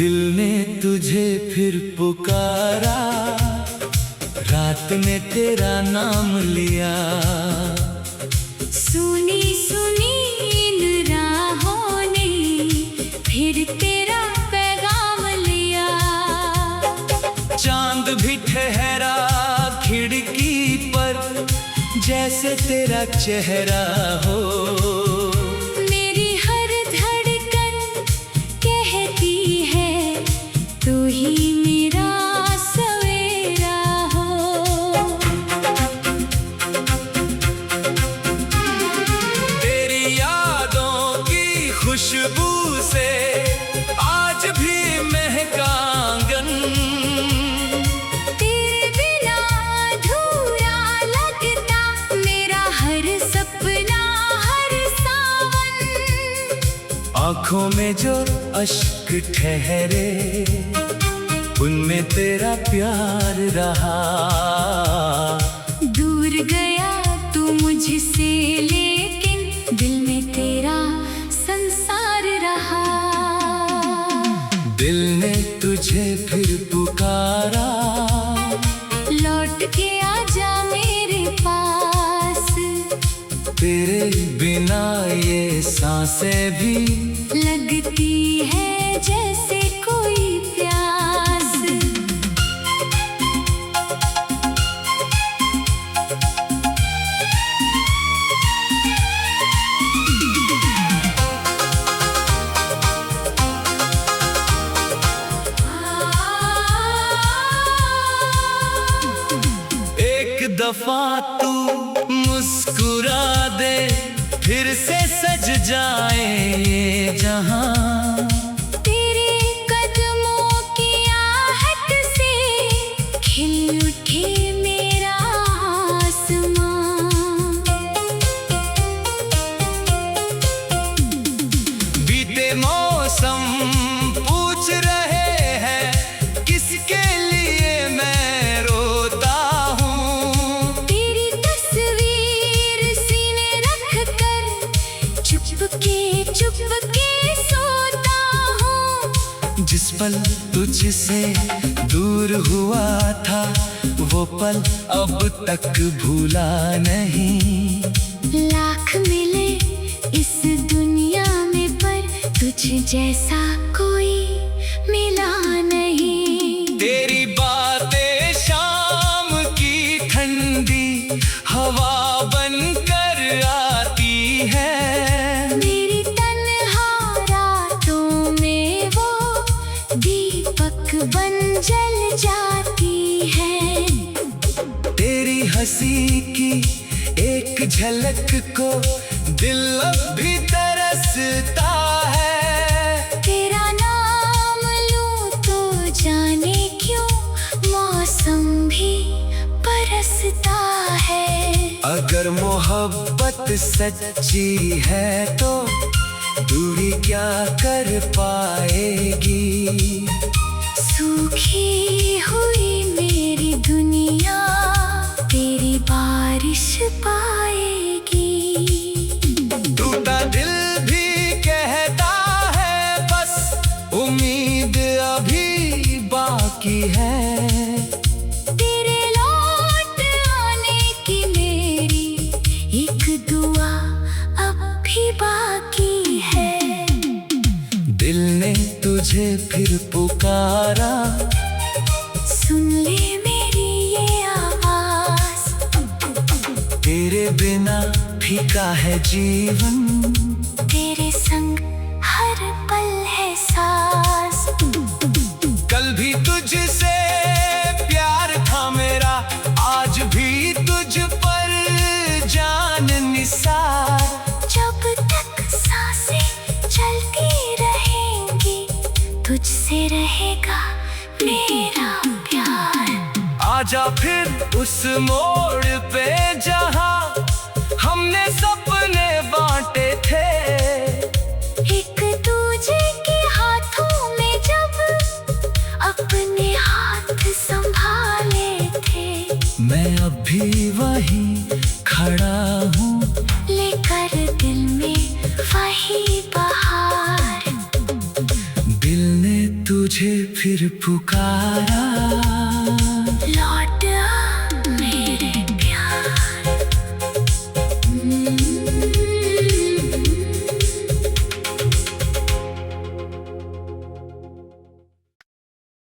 दिल ने तुझे फिर पुकारा, रात में तेरा नाम लिया। सुनी सुनी इन राहों ने फिर तेरा पैगाम लिया। चांद भी ठहरा खिड़की पर, जैसे तेरा चेहरा हो। मेरी हर धड़कन कहती है, तू ही मेरा सवेरा हो। तेरी यादों की खुशबू से आज भी महका आंगन। तेरे बिना अधूरा लगता मेरा हर सपना, हर सावन। आँखों में जो अश्क ठहरे, उनमें तेरा प्यार रहा। दूर गया तू मुझसे, लेकिन दिल में तेरा संसार रहा। दिल ने तुझे फिर पुकारा, लौट के आजा मेरे पास। तेरे बिना ये सांसें भी लगती है जैसे कोई प्यास। एक दफा तू मुस्कुरा दे, फिर से सज जाए ये जहां। तेरे कदमों की आहट से खिल उठे मेरा आसमां। बीते मौसम पूछ रहे हैं, किसके लिए मैं रोता हूँ। तेरी तस्वीर सीने रख कर चुपके सोता हूँ। जिस पल तुझसे दूर हुआ था, वो पल अब तक भूला नहीं। लाख मिले इस दुनिया में, पर तुझ जैसा कोई मिला नहीं। तेरी बातें शाम की ठंडी हवा बनकर आती है। मेरी तन्हा रातों में वो दीपक बन जल जाती है। तेरी हंसी की एक झलक को दिल अब भी तरसता है। तेरा नाम लूं तो जाने क्यों मौसम भी बरसता है। अगर मोहब्बत सच्ची है तो दूरी क्या कर पाएगी। सूखी हुई मेरी दुनिया तेरी बारिश पाएगी। टूटा दिल भी कहता है, बस उम्मीद अभी बाकी है। तेरे लौट आने की मेरी एक दुआ अब भी बाकी है। दिल ने तुझे फिर पुकारा, सुन ले मेरी ये आवाज। तेरे बिना फीका है जीवन, तेरे संग हर पल है सांस। कल भी तुझसे प्यार था मेरा, आज भी तुझ पर जान निसार। जब तक सांसें चलती रहेंगी, तुझसे रहेगा मेरा प्यार। आजा फिर उस मोड़ पे जहां हमने सपने बांटे थे। एक दूजे के हाथों में जब अपने हाथ संभाले थे। मैं अब भी वहीं खड़ा हूँ, लेकर दिल में वही बहार। दिल ने तुझ तुझे फिर पुकारा।